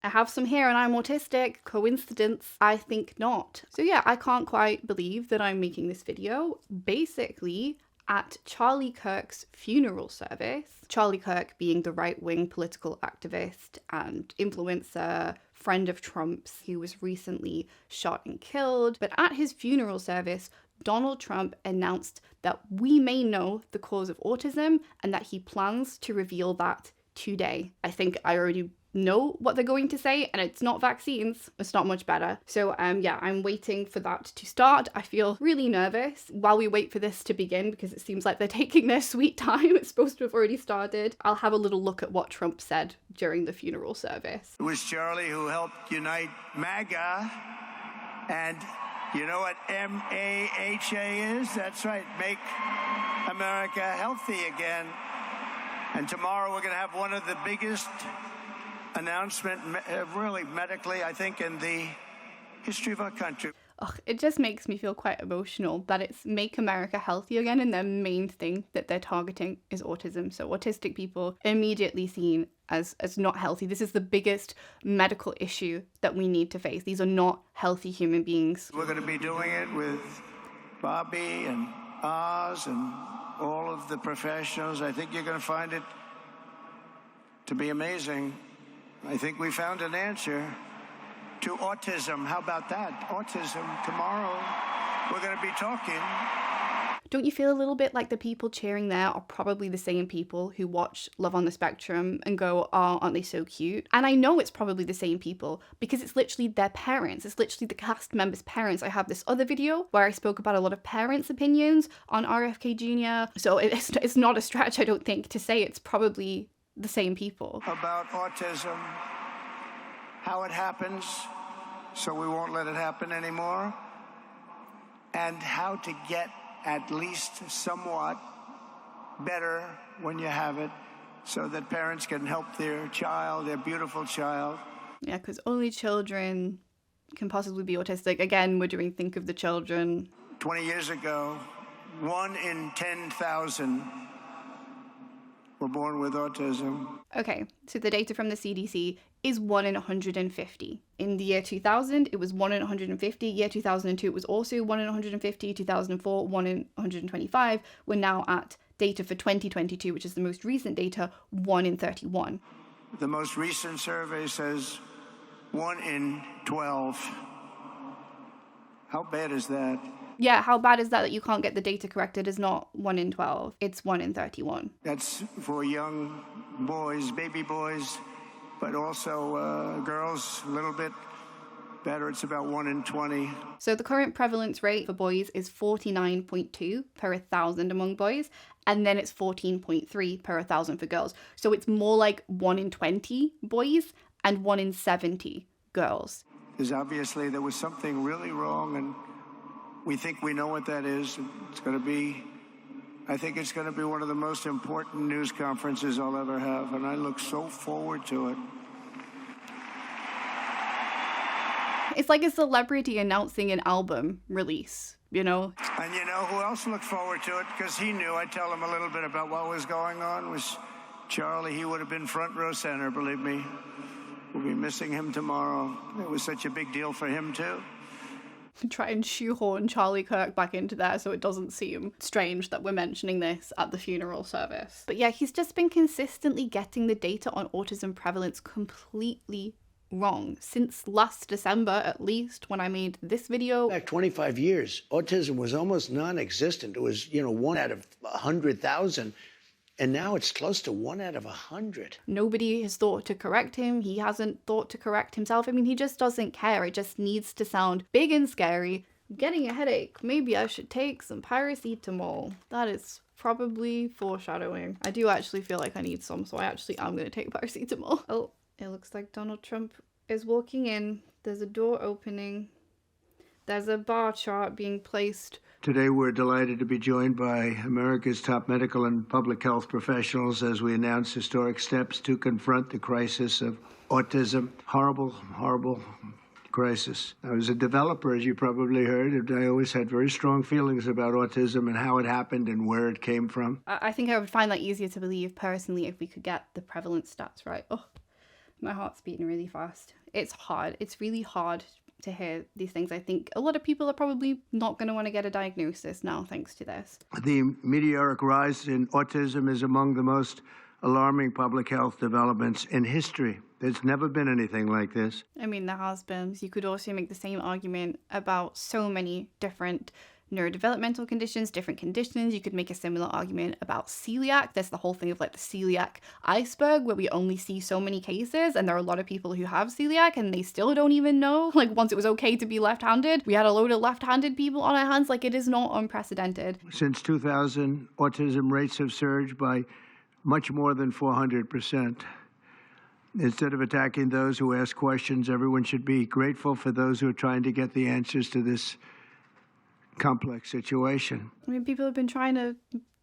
I have some hair and I'm autistic. Coincidence? I think not. So yeah, I can't quite believe that I'm making this video. Basically, at Charlie Kirk's funeral service, Charlie Kirk being the right-wing political activist and influencer, friend of Trump's, who was recently shot and killed. But at his funeral service, Donald Trump announced that we may know the cause of autism and that he plans to reveal that today. I think I already know what they're going to say, and it's not vaccines. It's not much better. So yeah, I'm waiting for that to start. I feel really nervous while we wait for this to begin because it seems like they're taking their sweet time. It's supposed to have already started. I'll have a little look at what Trump said during the funeral service. It was Charlie who helped unite MAGA, and you know what MAHA is? That's right, Make America Healthy Again. And tomorrow we're going to have one of the biggest announcement, really medically, I think, in the history of our country. Ugh, it just makes me feel quite emotional that it's Make America Healthy Again and their main thing that they're targeting is autism. So autistic people immediately seen as not healthy. This is the biggest medical issue that we need to face. These are not healthy human beings. We're going to be doing it with Bobby and Oz and all of the professionals. I think you're going to find it to be amazing. I think we found an answer to autism. How about that? Autism. Tomorrow, we're going to be talking. Don't you feel a little bit like the people cheering there are probably the same people who watch Love on the Spectrum and go, oh, aren't they so cute? And I know it's probably the same people because it's literally their parents. It's literally the cast members' parents. I have this other video where I spoke about a lot of parents' opinions on RFK Jr. So it's not a stretch, I don't think, to say it's probably the same people. About autism, how it happens, so we won't let it happen anymore, and how to get at least somewhat better when you have it, so that parents can help their child, their beautiful child. Yeah, because only children can possibly be autistic. Again, we're doing Think of the Children. 20 years ago, 1 in 10,000 were born with autism. Okay, so the data from the CDC is 1 in 150. In the year 2000, it was 1 in 150. Year 2002, it was also 1 in 150. 2004, 1 in 125. We're now at data for 2022, which is the most recent data, 1 in 31. The most recent survey says 1 in 12. How bad is that? Yeah, how bad is that you can't get the data corrected? Is not 1 in 12, it's 1 in 31. That's for young boys, baby boys, but also girls a little bit better. It's about 1 in 20. So the current prevalence rate for boys is 49.2 per 1,000 among boys, and then it's 14.3 per 1,000 for girls. So it's more like 1 in 20 boys and 1 in 70 girls. Because obviously there was something really wrong, and we think we know what that is. It's going to be, I think it's going to be one of the most important news conferences I'll ever have, and I look so forward to it. It's like a celebrity announcing an album release, you know? And you know who else looked forward to it? Because he knew. I'd tell him a little bit about what was going on. Was Charlie. He would have been front row center, believe me. We'll be missing him tomorrow. It was such a big deal for him, too. Try and shoehorn Charlie Kirk back into there so it doesn't seem strange that we're mentioning this at the funeral service. But yeah, he's just been consistently getting the data on autism prevalence completely wrong since last December, at least, when I made this video. Back 25 years, autism was almost non-existent. It was, 1 out of 100,000. And now it's close to 1 out of 100. Nobody has thought to correct him. He hasn't thought to correct himself. I mean, he just doesn't care. It just needs to sound big and scary. I'm getting a headache. Maybe I should take some paracetamol. That is probably foreshadowing. I do actually feel like I need some, so I actually am going to take paracetamol. Oh, it looks like Donald Trump is walking in. There's a door opening. There's a bar chart being placed. Today, we're delighted to be joined by America's top medical and public health professionals as we announce historic steps to confront the crisis of autism. Horrible, horrible crisis. I was a developer, as you probably heard, and I always had very strong feelings about autism and how it happened and where it came from. I think I would find that easier to believe personally if we could get the prevalence stats right. Oh, My heart's beating really fast. It's hard. It's really hard to hear these things. I think a lot of people are probably not going to want to get a diagnosis now thanks to this. The meteoric rise in autism is among the most alarming public health developments in history. There's never been anything like this. I mean, there has been. You could also make the same argument about so many different neurodevelopmental conditions, different conditions. You could make a similar argument about celiac. There's the whole thing of like the celiac iceberg where we only see so many cases, and there are a lot of people who have celiac and they still don't even know. Like, once it was okay to be left-handed, we had a load of left-handed people on our hands. Like, it is not unprecedented. Since 2000, autism rates have surged by much more than 400%. Instead of attacking those who ask questions, everyone should be grateful for those who are trying to get the answers to this complex situation. I mean, people have been trying to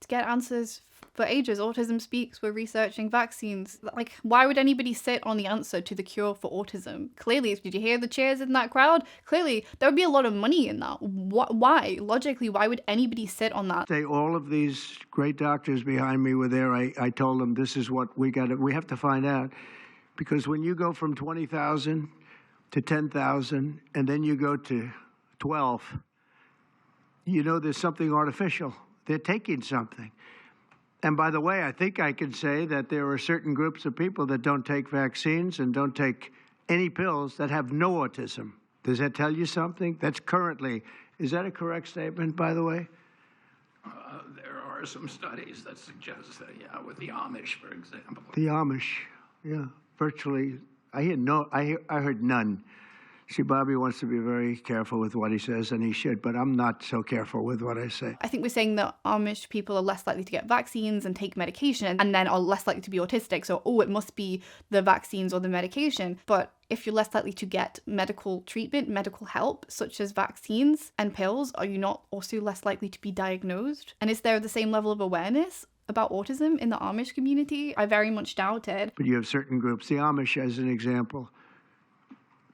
get answers for ages. Autism Speaks, we're researching vaccines. Like, why would anybody sit on the answer to the cure for autism? Clearly, did you hear the cheers in that crowd? Clearly, there would be a lot of money in that. Why? Logically, why would anybody sit on that? All of these great doctors behind me were there. I told them, this is what we have to find out. Because when you go from 20,000 to 10,000, and then you go to 12, you know there's something artificial. They're taking something. And by the way, I think I can say that there are certain groups of people that don't take vaccines and don't take any pills that have no autism. Does that tell you something? That's currently, is that a correct statement, by the way? There are some studies that suggest that, yeah, with the Amish, for example. The Amish, yeah, virtually. I heard none. See, Bobby wants to be very careful with what he says, and he should, but I'm not so careful with what I say. I think we're saying that Amish people are less likely to get vaccines and take medication, and then are less likely to be autistic. So, it must be the vaccines or the medication. But if you're less likely to get medical treatment, medical help, such as vaccines and pills, are you not also less likely to be diagnosed? And is there the same level of awareness about autism in the Amish community? I very much doubt it. But you have certain groups, the Amish as an example,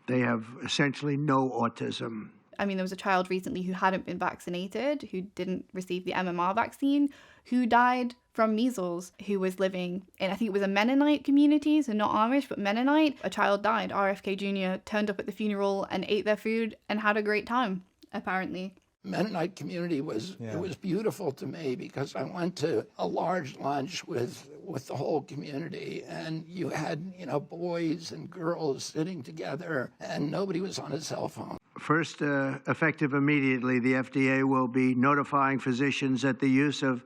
they have essentially no autism. I mean, there was a child recently who hadn't been vaccinated, who didn't receive the MMR vaccine, who died from measles, who was living in, I think it was a Mennonite community, so not Amish, but Mennonite. A child died. RFK Jr. turned up at the funeral and ate their food and had a great time, apparently. Mennonite community was beautiful to me because I went to a large lunch with the whole community, and you had, boys and girls sitting together, and nobody was on a cell phone. First, effective immediately, the FDA will be notifying physicians that the use of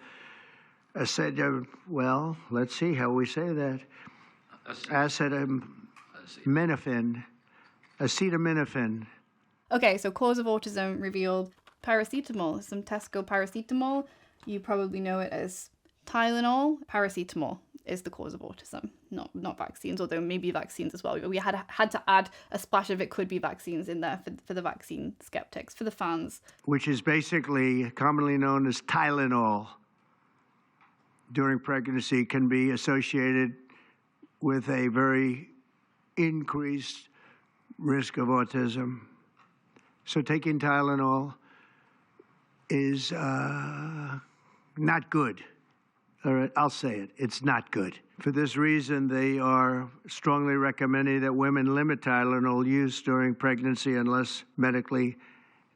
let's see how we say that. Acetaminophen. Okay, so cause of autism revealed. Paracetamol, some Tesco paracetamol. You probably know it as Tylenol. Paracetamol is the cause of autism, not vaccines, although maybe vaccines as well. We had to add a splash of it could be vaccines in there for the vaccine skeptics, for the fans. Which is basically commonly known as Tylenol. During pregnancy can be associated with a very increased risk of autism. So taking Tylenol is not good. All right, I'll say it. It's not good. For this reason, they are strongly recommending that women limit Tylenol use during pregnancy unless medically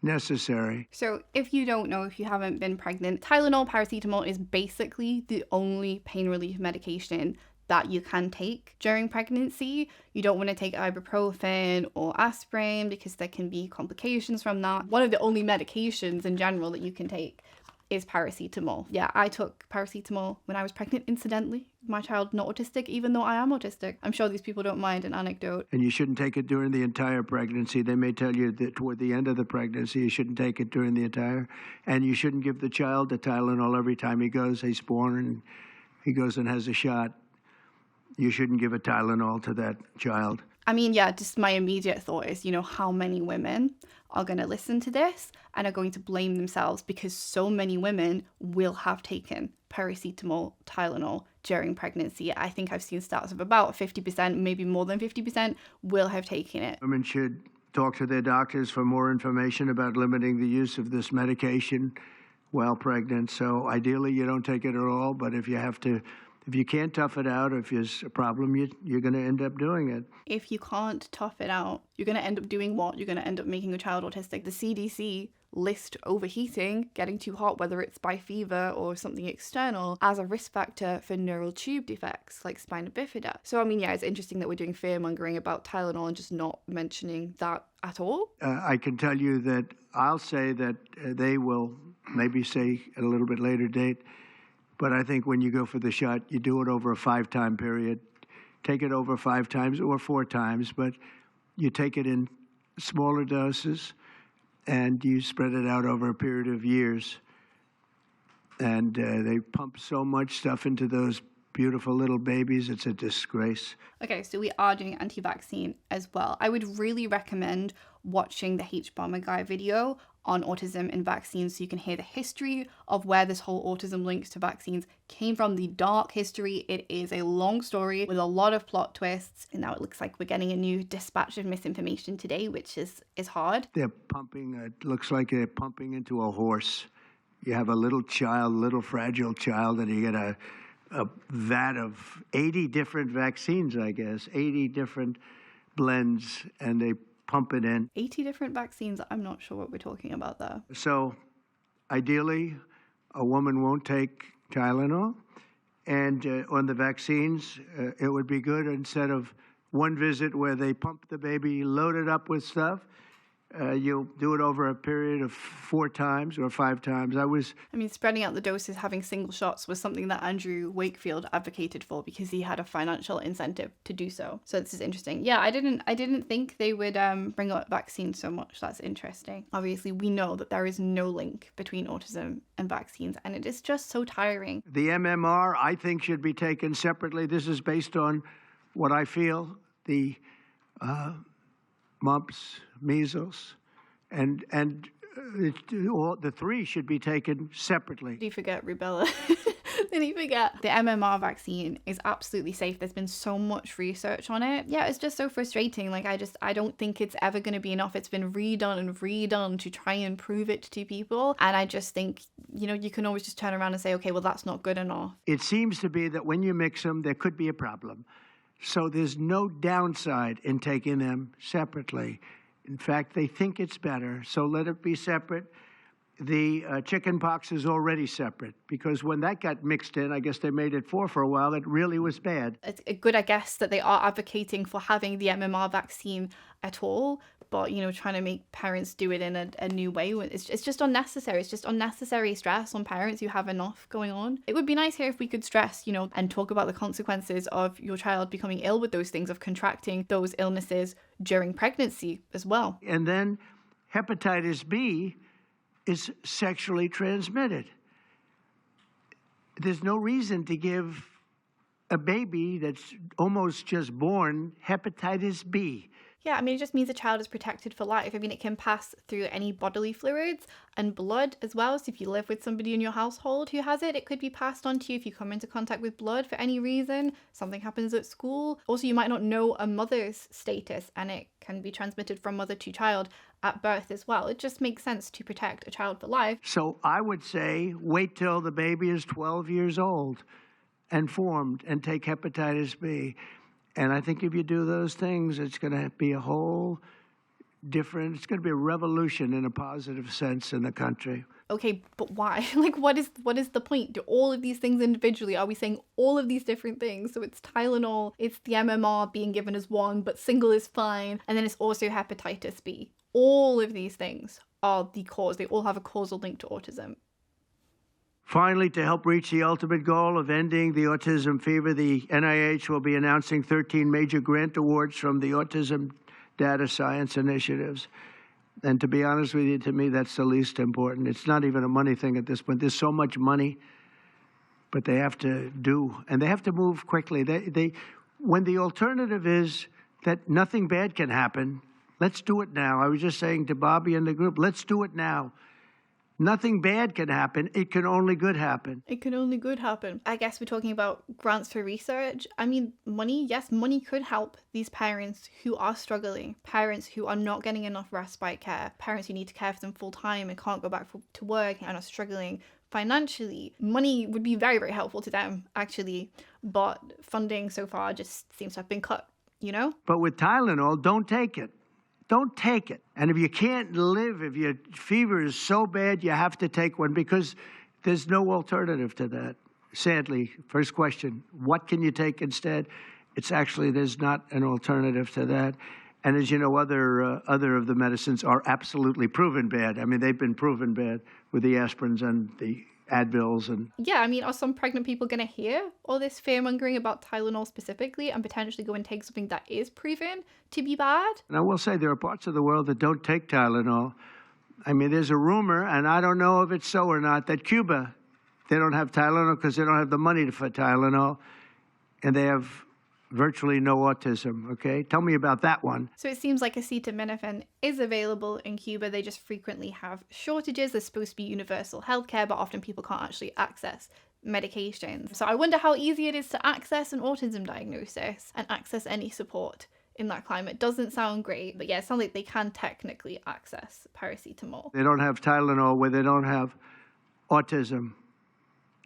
necessary. So if you don't know, if you haven't been pregnant, Tylenol, paracetamol is basically the only pain relief medication that you can take during pregnancy. You don't want to take ibuprofen or aspirin because there can be complications from that. One of the only medications in general that you can take is paracetamol. Yeah, I took paracetamol when I was pregnant, incidentally. My child not autistic, even though I am autistic. I'm sure these people don't mind an anecdote. And you shouldn't take it during the entire pregnancy. They may tell you that toward the end of the pregnancy, you shouldn't take it during the entire, and you shouldn't give the child the Tylenol every time he's born and he goes and has a shot. You shouldn't give a Tylenol to that child. I mean, yeah, just my immediate thought is, how many women are going to listen to this and are going to blame themselves because so many women will have taken paracetamol, Tylenol during pregnancy. I think I've seen stats of about 50%, maybe more than 50% will have taken it. Women should talk to their doctors for more information about limiting the use of this medication while pregnant. So ideally, you don't take it at all, but if you have to if you can't tough it out, if there's a problem, you're going to end up doing it. If you can't tough it out, you're going to end up doing what? You're going to end up making a child autistic. The CDC list overheating, getting too hot, whether it's by fever or something external, as a risk factor for neural tube defects like spina bifida. So, I mean, yeah, it's interesting that we're doing fear-mongering about Tylenol and just not mentioning that at all. I can tell you that I'll say that they will maybe say at a little bit later date, but I think when you go for the shot, you do it over a 5-time period. Take it over 5 times or 4 times, but you take it in smaller doses and you spread it out over a period of years. And they pump so much stuff into those beautiful little babies, it's a disgrace. Okay, so we are doing anti-vaccine as well. I would really recommend watching the H-Bomber Guy video on autism and vaccines so you can hear the history of where this whole autism links to vaccines came from, the dark history. It is a long story with a lot of plot twists, and now it looks like we're getting a new dispatch of misinformation today, which is hard. They're pumping, it looks like they're pumping into a horse. You have a little child, little fragile child, and you get a vat of 80 different vaccines, I guess, 80 different blends, and they pump it in. 80 different vaccines. I'm not sure what we're talking about there. So ideally, a woman won't take Tylenol. And on the vaccines, it would be good instead of one visit where they pump the baby, load it up with stuff, you'll do it over a period of 4 times or 5 times. I mean, spreading out the doses, having single shots was something that Andrew Wakefield advocated for because he had a financial incentive to do so. So this is interesting. Yeah, I didn't think they would bring up vaccines so much. That's interesting. Obviously, we know that there is no link between autism and vaccines, and it is just so tiring. The MMR, I think, should be taken separately. This is based on what I feel. The mumps, measles, and all the 3 should be taken separately. Did you forget rubella? Did you forget? The MMR vaccine is absolutely safe. There's been so much research on it. Yeah, it's just so frustrating. Like, I don't think it's ever going to be enough. It's been redone and redone to try and prove it to people. And I just think, you can always just turn around and say, okay, well, that's not good enough. It seems to be that when you mix them, there could be a problem. So there's no downside in taking them separately. In fact, they think it's better, so let it be separate. The chicken pox is already separate because when that got mixed in, I guess they made it 4 for a while, it really was bad. It's good, I guess, that they are advocating for having the MMR vaccine at all, but, trying to make parents do it in a new way, it's just unnecessary. It's just unnecessary stress on parents who have enough going on. It would be nice here if we could stress, and talk about the consequences of your child becoming ill with those things, of contracting those illnesses during pregnancy as well. And then hepatitis B is sexually transmitted. There's no reason to give a baby that's almost just born hepatitis B. Yeah, I mean, it just means a child is protected for life. I mean, it can pass through any bodily fluids and blood as well. So if you live with somebody in your household who has it, it could be passed on to you if you come into contact with blood for any reason. Something happens at school. Also, you might not know a mother's status, and it can be transmitted from mother to child at birth as well. It just makes sense to protect a child for life. So I would say wait till the baby is 12 years old and formed and take hepatitis B. And I think if you do those things, it's going to be a whole different, it's going to be a revolution in a positive sense in the country. Okay, but why? Like, what is the point? Do all of these things individually? Are we saying all of these different things? So it's Tylenol, it's the MMR being given as one, but single is fine. And then it's also hepatitis B. All of these things are the cause. They all have a causal link to autism. Finally, to help reach the ultimate goal of ending the autism fever, the NIH will be announcing 13 major grant awards from the Autism Data Science Initiatives. And to be honest with you, to me, that's the least important. It's not even a money thing at this point. There's so much money, but they have to do, and they have to move quickly. When the alternative is that nothing bad can happen, let's do it now. I was just saying to Bobby and the group, let's do it now. Nothing bad can happen. It can only good happen. It can only good happen. I guess we're talking about grants for research. I mean, money, yes, money could help these parents who are struggling, parents who are not getting enough respite care, parents who need to care for them full time and can't go back to work and are struggling financially. Money would be very, very helpful to them, actually. But funding so far just seems to have been cut, you know? But with Tylenol, don't take it. Don't take it. And if you can't live, if your fever is so bad, you have to take one because there's no alternative to that. Sadly, first question, what can you take instead? It's actually, there's not an alternative to that. And as you know, other of the medicines are absolutely proven bad. I mean, they've been proven bad with the aspirins and the Advils. And yeah, I mean, are some pregnant people going to hear all this fear-mongering about Tylenol specifically and potentially go and take something that is proven to be bad? And I will say there are parts of the world that don't take Tylenol. I mean, there's a rumor, and I don't know if it's so or not, that Cuba, they don't have Tylenol because they don't have the money for Tylenol, and they have virtually no autism, okay? Tell me about that one. So it seems like acetaminophen is available in Cuba. They just frequently have shortages. There's supposed to be universal healthcare, but often people can't actually access medications. So I wonder how easy it is to access an autism diagnosis and access any support in that climate. Doesn't sound great, but yeah, it sounds like they can technically access paracetamol. They don't have Tylenol where they don't have autism.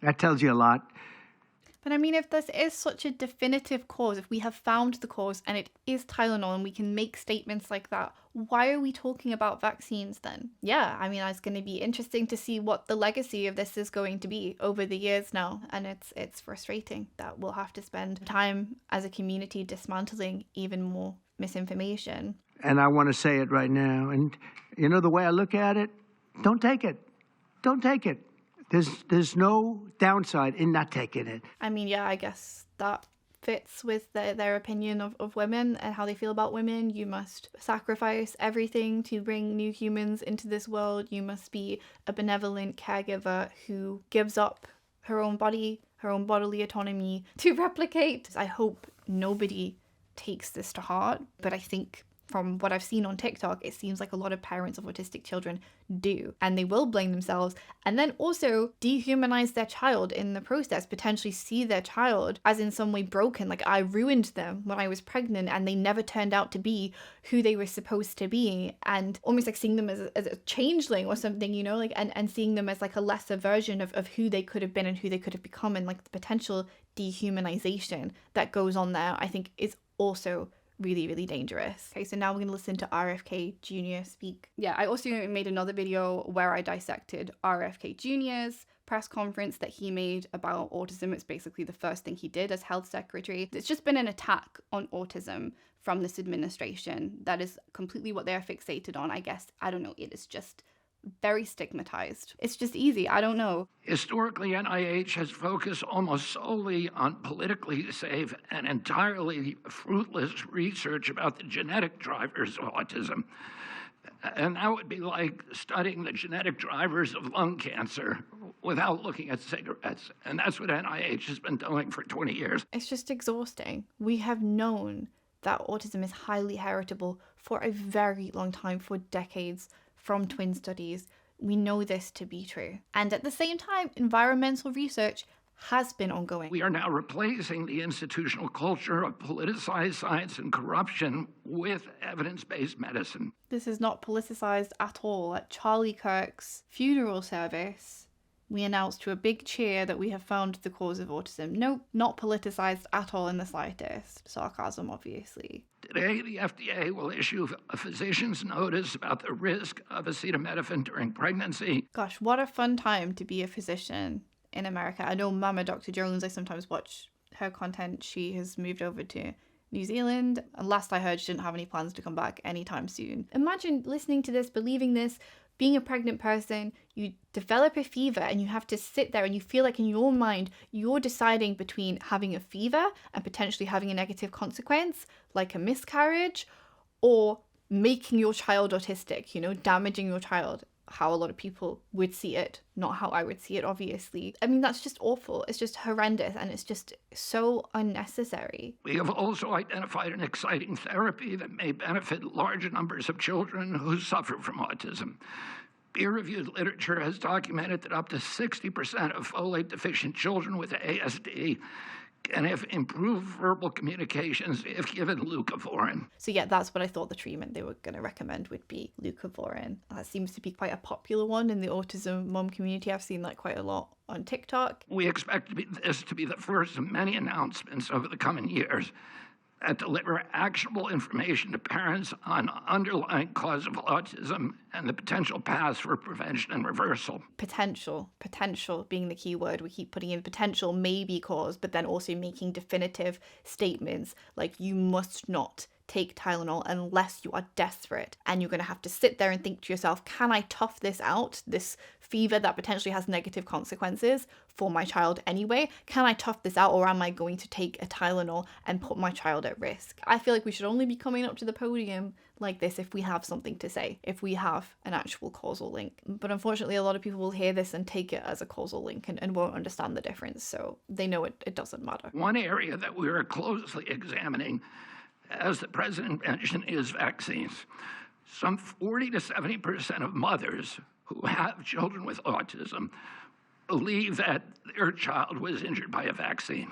That tells you a lot. But I mean, if this is such a definitive cause, if we have found the cause and it is Tylenol and we can make statements like that, why are we talking about vaccines then? Yeah, I mean, it's going to be interesting to see what the legacy of this is going to be over the years now. And it's frustrating that we'll have to spend time as a community dismantling even more misinformation. And I want to say it right now. And you know, the way I look at it, don't take it. Don't take it. There's no downside in not taking it. I mean, yeah, I guess that fits with their opinion of women and how they feel about women. You must sacrifice everything to bring new humans into this world. You must be a benevolent caregiver who gives up her own body, her own bodily autonomy to replicate. I hope nobody takes this to heart, but I think from what I've seen on TikTok, it seems like a lot of parents of autistic children do. And they will blame themselves and then also dehumanize their child in the process, potentially see their child as in some way broken. Like, I ruined them when I was pregnant and they never turned out to be who they were supposed to be. And almost like seeing them as a changeling or something, you know, like, and seeing them as like a lesser version of who they could have been and who they could have become. And like the potential dehumanization that goes on there, I think is also really, really dangerous. Okay, so now we're going to listen to RFK Jr. speak. Yeah, I also made another video where I dissected RFK Jr.'s press conference that he made about autism. It's basically the first thing he did as health secretary. It's just been an attack on autism from this administration. That is completely what they're fixated on, I guess. I don't know. It is just very stigmatized. It's just easy. I don't know. Historically, NIH has focused almost solely on politically safe and entirely fruitless research about the genetic drivers of autism. And that would be like studying the genetic drivers of lung cancer without looking at cigarettes. And that's what NIH has been doing for 20 years. It's just exhausting. We have known that autism is highly heritable for a very long time, for decades. From twin studies, we know this to be true. And at the same time, environmental research has been ongoing. We are now replacing the institutional culture of politicized science and corruption with evidence-based medicine. This is not politicized at all. At Charlie Kirk's funeral service, we announced to a big cheer that we have found the cause of autism. Nope, not politicized at all in the slightest. Sarcasm, obviously. Today, the FDA will issue a physician's notice about the risk of acetaminophen during pregnancy. Gosh, what a fun time to be a physician in America. I know Mama Dr. Jones, I sometimes watch her content. She has moved over to New Zealand, and last I heard, she didn't have any plans to come back anytime soon. Imagine listening to this, believing this, being a pregnant person, you develop a fever and you have to sit there and you feel like in your mind, you're deciding between having a fever and potentially having a negative consequence, like a miscarriage, or making your child autistic, you know, damaging your child. How a lot of people would see it, not how I would see it, obviously. I mean, that's just awful. It's just horrendous and it's just so unnecessary. We have also identified an exciting therapy that may benefit large numbers of children who suffer from autism. Peer-reviewed literature has documented that up to 60% of folate-deficient children with ASD and if improved verbal communications if given leucovorin. So yeah, that's what I thought the treatment they were going to recommend would be, leucovorin. That seems to be quite a popular one in the autism mom community. I've seen that quite a lot on TikTok. We expect this to be the first of many announcements over the coming years that deliver actionable information to parents on underlying cause of autism and the potential paths for prevention and reversal. Potential being the key word. We keep putting in potential maybe cause, but then also making definitive statements like you must not take Tylenol unless you are desperate. And you're going to have to sit there and think to yourself, can I tough this out? This fever that potentially has negative consequences for my child anyway. Can I tough this out, or am I going to take a Tylenol and put my child at risk? I feel like we should only be coming up to the podium like this if we have something to say, if we have an actual causal link. But unfortunately, a lot of people will hear this and take it as a causal link and won't understand the difference. So they know it doesn't matter. One area that we are closely examining, as the president mentioned, is vaccines. Some 40 to 70% of mothers who have children with autism believe that their child was injured by a vaccine.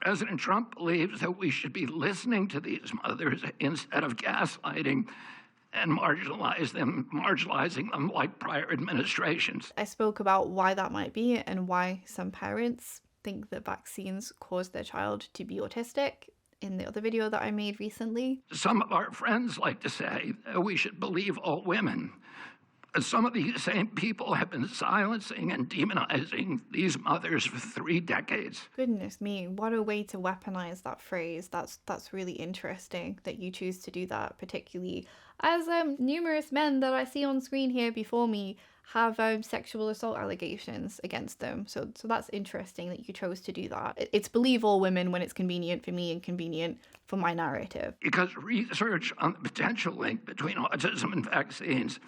President Trump believes that we should be listening to these mothers instead of gaslighting and marginalizing them like prior administrations. I spoke about why that might be and why some parents think that vaccines cause their child to be autistic in the other video that I made recently. Some of our friends like to say that we should believe all women. Some of these same people have been silencing and demonizing these mothers for 3 decades. Goodness me, what a way to weaponize that phrase. That's really interesting that you choose to do that, particularly as numerous men that I see on screen here before me have sexual assault allegations against them. So that's interesting that you chose to do that. It's believe all women when it's convenient for me and convenient for my narrative. Because research on the potential link between autism and vaccines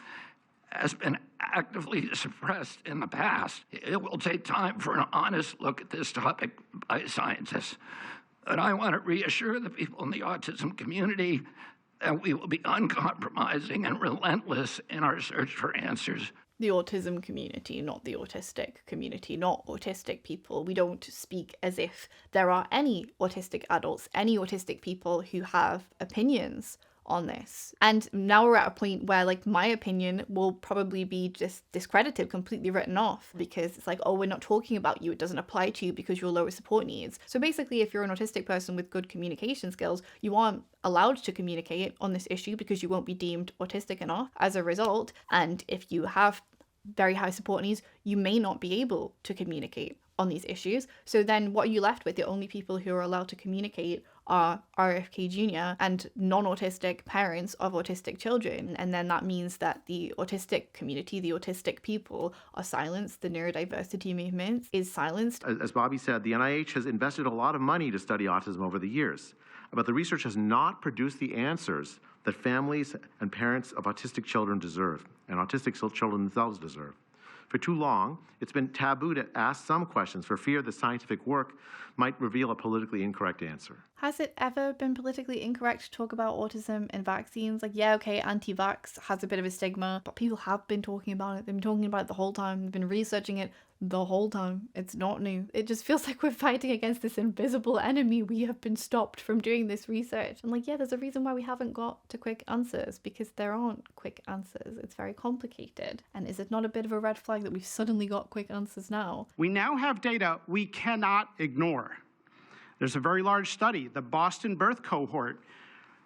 has been actively suppressed in the past. It will take time for an honest look at this topic by scientists. But I want to reassure the people in the autism community that we will be uncompromising and relentless in our search for answers. The autism community, not the autistic community, not autistic people. We don't speak as if there are any autistic adults, any autistic people who have opinions on this. And now we're at a point where like my opinion will probably be just discredited, completely written off, because it's like, oh, we're not talking about you, it doesn't apply to you because you're lower support needs. So basically, if you're an autistic person with good communication skills, you aren't allowed to communicate on this issue because you won't be deemed autistic enough as a result. And if you have very high support needs, you may not be able to communicate on these issues. So then what are you left with? The only people who are allowed to communicate are RFK Jr. and non-autistic parents of autistic children. And then that means that the autistic community, the autistic people, are silenced. The neurodiversity movement is silenced. As Bobby said, the NIH has invested a lot of money to study autism over the years, but the research has not produced the answers that families and parents of autistic children deserve, and autistic children themselves deserve. For too long, it's been taboo to ask some questions for fear the scientific work might reveal a politically incorrect answer. Has it ever been politically incorrect to talk about autism and vaccines? Like, yeah, okay, anti-vax has a bit of a stigma, but people have been talking about it. They've been talking about it the whole time. They've been researching it the whole time. It's not new. It just feels like we're fighting against this invisible enemy. We have been stopped from doing this research. And like, yeah, there's a reason why we haven't got to quick answers, because there aren't quick answers. It's very complicated. And is it not a bit of a red flag that we've suddenly got quick answers now? We now have data we cannot ignore. There's a very large study, the Boston Birth Cohort,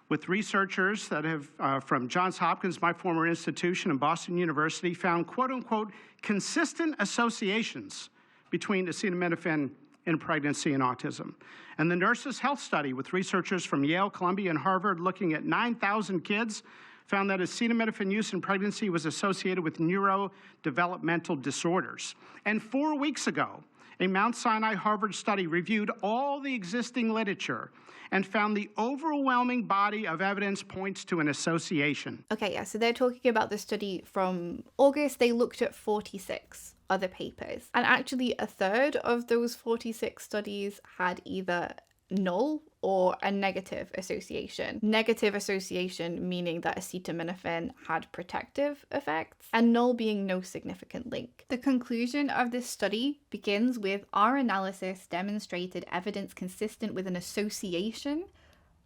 with researchers that have, from Johns Hopkins, my former institution, and Boston University, found quote-unquote consistent associations between acetaminophen in pregnancy and autism. And the Nurses' Health Study, with researchers from Yale, Columbia, and Harvard looking at 9,000 kids, found that acetaminophen use in pregnancy was associated with neurodevelopmental disorders. And 4 weeks ago, a Mount Sinai Harvard study reviewed all the existing literature and found the overwhelming body of evidence points to an association. Okay, yeah, so they're talking about the study from August. They looked at 46 other papers. And actually a third of those 46 studies had either null or a negative association. Negative association meaning that acetaminophen had protective effects, and null being no significant link. The conclusion of this study begins with our analysis demonstrated evidence consistent with an association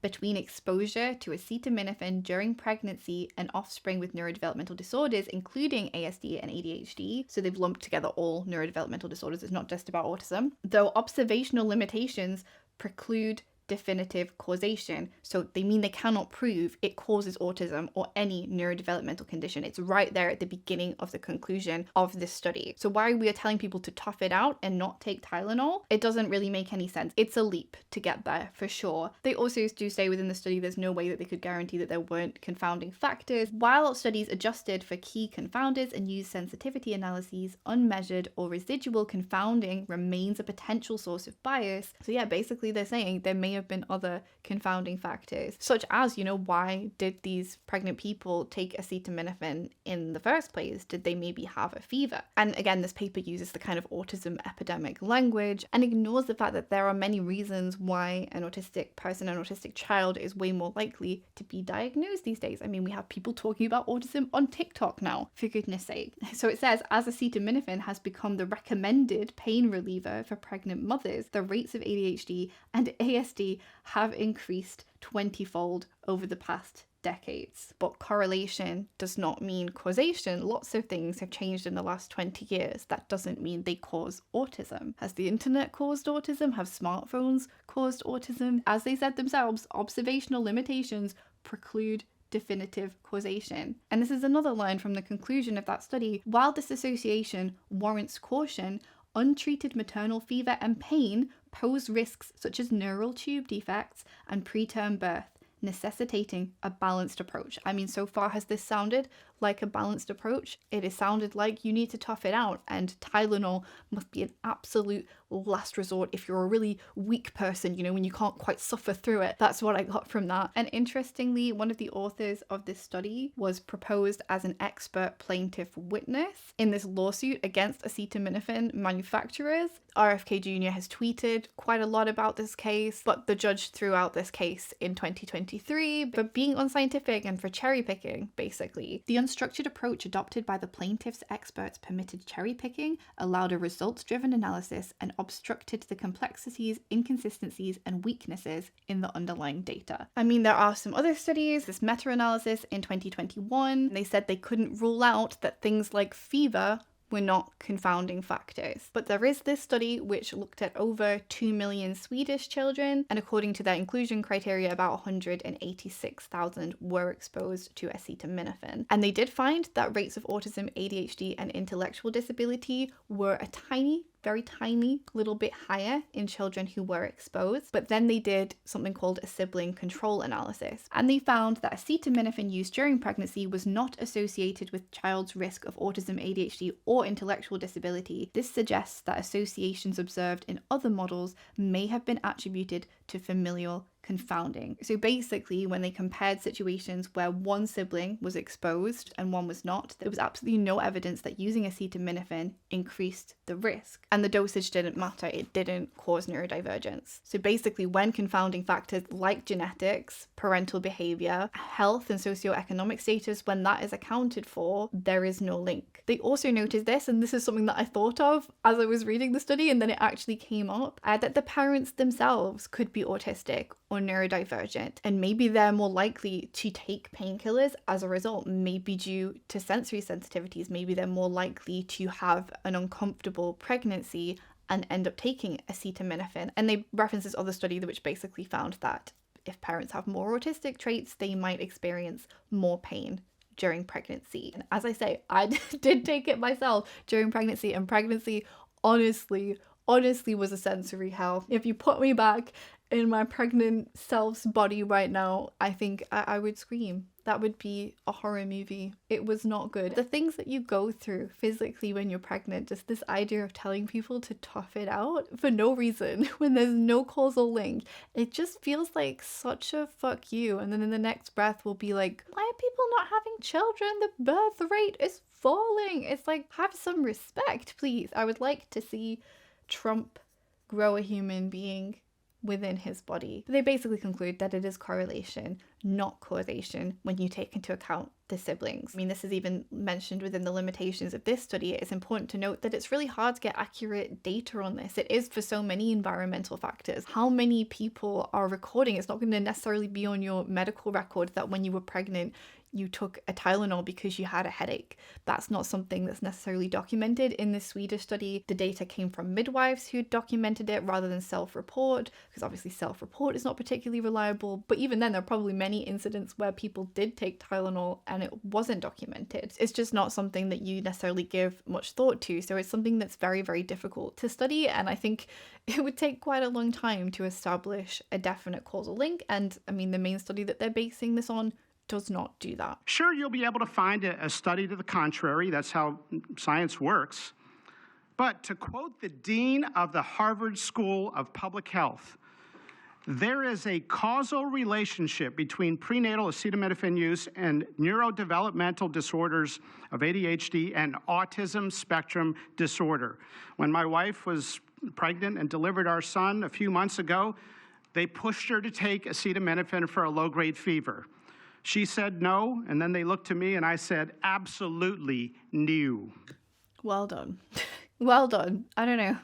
between exposure to acetaminophen during pregnancy and offspring with neurodevelopmental disorders, including ASD and ADHD. So they've lumped together all neurodevelopmental disorders. It's not just about autism. Though observational limitations preclude definitive causation. So they mean they cannot prove it causes autism or any neurodevelopmental condition. It's right there at the beginning of the conclusion of this study. So why we are telling people to tough it out and not take Tylenol, it doesn't really make any sense. It's a leap to get there for sure. They also do say within the study there's no way that they could guarantee that there weren't confounding factors. While studies adjusted for key confounders and used sensitivity analyses, unmeasured or residual confounding remains a potential source of bias. So yeah, basically they're saying there may have been other confounding factors, such as, why did these pregnant people take acetaminophen in the first place? Did they maybe have a fever? And again, this paper uses the kind of autism epidemic language and ignores the fact that there are many reasons why an autistic person, an autistic child, is way more likely to be diagnosed these days. I mean, we have people talking about autism on TikTok now, for goodness sake. So it says, as acetaminophen has become the recommended pain reliever for pregnant mothers, the rates of ADHD and ASD have increased 20-fold over the past decades. But correlation does not mean causation. Lots of things have changed in the last 20 years. That doesn't mean they cause autism. Has the internet caused autism? Have smartphones caused autism? As they said themselves, observational limitations preclude definitive causation. And this is another line from the conclusion of that study. While this association warrants caution, untreated maternal fever and pain pose risks such as neural tube defects and preterm birth, necessitating a balanced approach. I mean, so far has this sounded like a balanced approach? It has sounded like you need to tough it out, and Tylenol must be an absolute last resort if you're a really weak person, when you can't quite suffer through it. That's what I got from that. And interestingly, one of the authors of this study was proposed as an expert plaintiff witness in this lawsuit against acetaminophen manufacturers. RFK Jr. has tweeted quite a lot about this case, but the judge threw out this case in 2023 for being unscientific and for cherry picking, basically. The unstructured approach adopted by the plaintiff's experts permitted cherry picking, allowed a results-driven analysis, and obstructed the complexities, inconsistencies, and weaknesses in the underlying data. I mean, there are some other studies, this meta-analysis in 2021, they said they couldn't rule out that things like fever were not confounding factors. But there is this study which looked at over 2 million Swedish children, and according to their inclusion criteria, about 186,000 were exposed to acetaminophen. And they did find that rates of autism, ADHD, and intellectual disability were a very tiny little bit higher in children who were exposed. But then they did something called a sibling control analysis, and they found that acetaminophen use during pregnancy was not associated with child's risk of autism, ADHD, or intellectual disability. This suggests that associations observed in other models may have been attributed to familial confounding. So basically, when they compared situations where one sibling was exposed and one was not, there was absolutely no evidence that using acetaminophen increased the risk. And the dosage didn't matter. It didn't cause neurodivergence. So basically, when confounding factors like genetics, parental behavior, health, and socioeconomic status, when that is accounted for, there is no link. They also noticed this, and this is something that I thought of as I was reading the study, and then it actually came up, that the parents themselves could be autistic or neurodivergent, and maybe they're more likely to take painkillers as a result, maybe due to sensory sensitivities. Maybe they're more likely to have an uncomfortable pregnancy and end up taking acetaminophen. And they reference this other study which basically found that if parents have more autistic traits, they might experience more pain during pregnancy. And as I say, I did take it myself during pregnancy, and pregnancy honestly was a sensory hell. If you put me back in my pregnant self's body right now, I think I would scream. That would be a horror movie. It was not good. The things that you go through physically when you're pregnant, just this idea of telling people to tough it out for no reason, when there's no causal link, it just feels like such a fuck you. And then in the next breath we'll be like, why are people not having children? The birth rate is falling. It's like, have some respect, please. I would like to see Trump grow a human being within his body. They basically conclude that it is correlation, not causation, when you take into account the siblings. I mean, this is even mentioned within the limitations of this study. It's important to note that it's really hard to get accurate data on this. It is for so many environmental factors. How many people are recording? It's not going to necessarily be on your medical record that when you were pregnant, you took a Tylenol because you had a headache. That's not something that's necessarily documented. In the Swedish study, the data came from midwives who documented it rather than self-report, because obviously self-report is not particularly reliable. But even then, there are probably many incidents where people did take Tylenol and it wasn't documented. It's just not something that you necessarily give much thought to. So it's something that's very, very difficult to study. And I think it would take quite a long time to establish a definite causal link. And I mean, the main study that they're basing this on does not do that. Sure, you'll be able to find a study to the contrary. That's how science works. But to quote the dean of the Harvard School of Public Health, there is a causal relationship between prenatal acetaminophen use and neurodevelopmental disorders of ADHD and autism spectrum disorder. When my wife was pregnant and delivered our son a few months ago, they pushed her to take acetaminophen for a low-grade fever. She said no, and then they looked to me and I said, absolutely no. Well done. Well done. I don't know.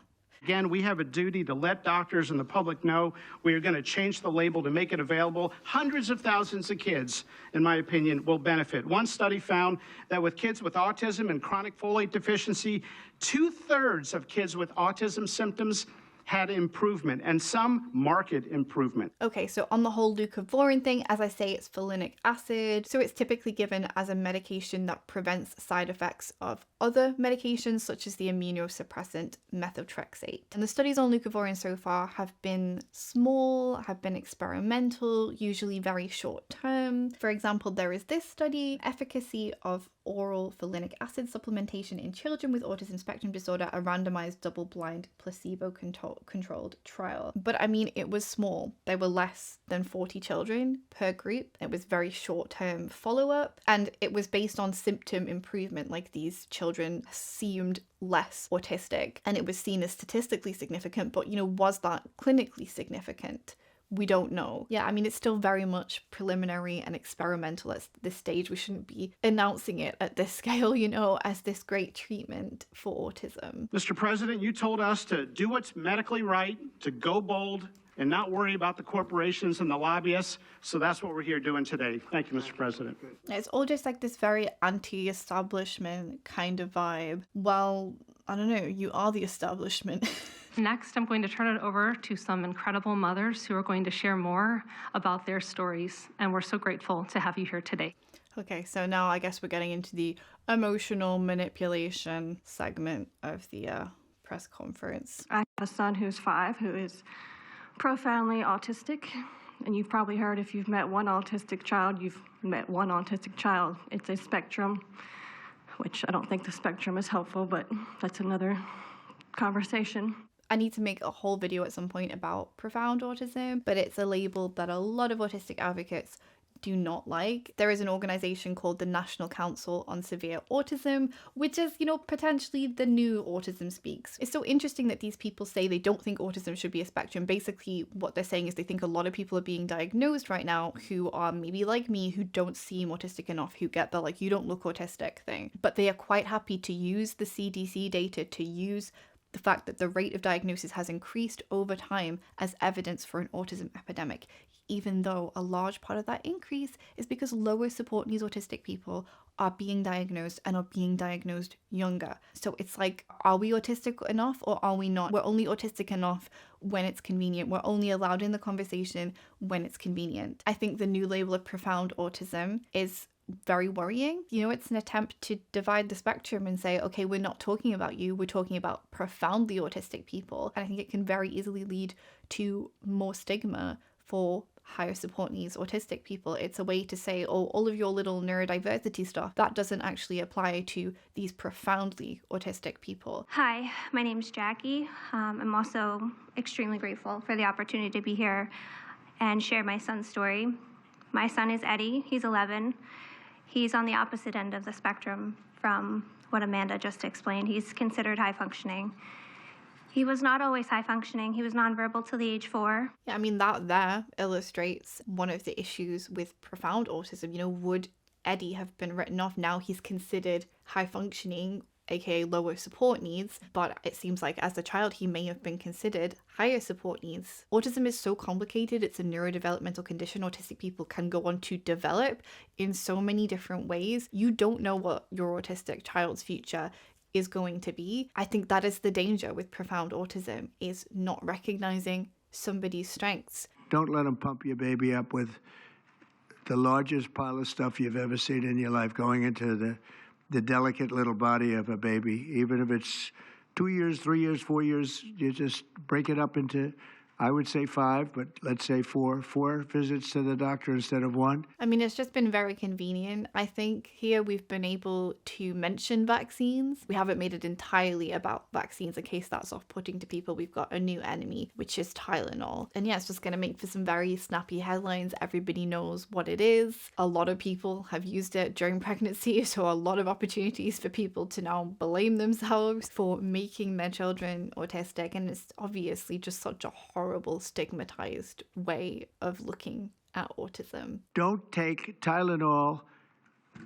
Again, we have a duty to let doctors and the public know we are going to change the label to make it available. Hundreds of thousands of kids, in my opinion, will benefit. One study found that with kids with autism and chronic folate deficiency, 2/3 of kids with autism symptoms had improvement, and some marked improvement. Okay, so on the whole leucovorin thing, as I say, it's folinic acid. So it's typically given as a medication that prevents side effects of other medications, such as the immunosuppressant methotrexate. And the studies on leucovorin so far have been small, have been experimental, usually very short term. For example, there is this study, efficacy of oral folinic acid supplementation in children with autism spectrum disorder, a randomized double-blind placebo-controlled trial. But I mean, it was small. There were less than 40 children per group. It was very short-term follow-up, and it was based on symptom improvement, like these children seemed less autistic, and it was seen as statistically significant, but was that clinically significant? We don't know. Yeah, I mean, it's still very much preliminary and experimental at this stage. We shouldn't be announcing it at this scale, as this great treatment for autism. Mr. President, you told us to do what's medically right, to go bold, and not worry about the corporations and the lobbyists. So that's what we're here doing today. Thank you, Mr. President. It's all just like this very anti-establishment kind of vibe. Well, I don't know, you are the establishment. Next, I'm going to turn it over to some incredible mothers who are going to share more about their stories, and we're so grateful to have you here today. Okay, so now I guess we're getting into the emotional manipulation segment of the press conference. I have a son who's 5 who is profoundly autistic, and you've probably heard if you've met one autistic child, you've met one autistic child. It's a spectrum, which I don't think the spectrum is helpful, but that's another conversation. I need to make a whole video at some point about profound autism, but it's a label that a lot of autistic advocates do not like. There is an organization called the National Council on Severe Autism, which is, potentially the new Autism Speaks. It's so interesting that these people say they don't think autism should be a spectrum. Basically, what they're saying is they think a lot of people are being diagnosed right now who are maybe like me, who don't seem autistic enough, who get the you don't look autistic thing. But they are quite happy to use the CDC data, to use the fact that the rate of diagnosis has increased over time as evidence for an autism epidemic, even though a large part of that increase is because lower support needs autistic people are being diagnosed and are being diagnosed younger. So it's like, are we autistic enough or are we not? We're only autistic enough when it's convenient. We're only allowed in the conversation when it's convenient. I think the new label of profound autism is very worrying. It's an attempt to divide the spectrum and say, okay, we're not talking about you, we're talking about profoundly autistic people. And I think it can very easily lead to more stigma for higher support needs autistic people. It's a way to say, oh, all of your little neurodiversity stuff, that doesn't actually apply to these profoundly autistic people. Hi, my name's Jackie. I'm also extremely grateful for the opportunity to be here and share my son's story. My son is Eddie. He's 11. He's on the opposite end of the spectrum from what Amanda just explained. He's considered high functioning. He was not always high functioning. He was nonverbal till the age 4. Yeah, I mean, that there illustrates one of the issues with profound autism. You know, would Eddie have been written off? Now he's considered high functioning, aka lower support needs, but it seems like as a child he may have been considered higher support needs. Autism is so complicated. It's a neurodevelopmental condition autistic people can go on to develop in so many different ways. You don't know what your autistic child's future is going to be. I think that is the danger with profound autism, is not recognizing somebody's strengths. Don't let them pump your baby up with the largest pile of stuff you've ever seen in your life going into the delicate little body of a baby. Even if it's 2 years, 3 years, 4 years, you just break it up into, I would say 5, but let's say 4 visits to the doctor instead of 1. I mean, it's just been very convenient. I think here we've been able to mention vaccines. We haven't made it entirely about vaccines in case that's off-putting to people. We've got a new enemy, which is Tylenol. And yeah, it's just going to make for some very snappy headlines. Everybody knows what it is. A lot of people have used it during pregnancy, so a lot of opportunities for people to now blame themselves for making their children autistic. And it's obviously just such a horrible, stigmatized way of looking at autism. Don't take Tylenol.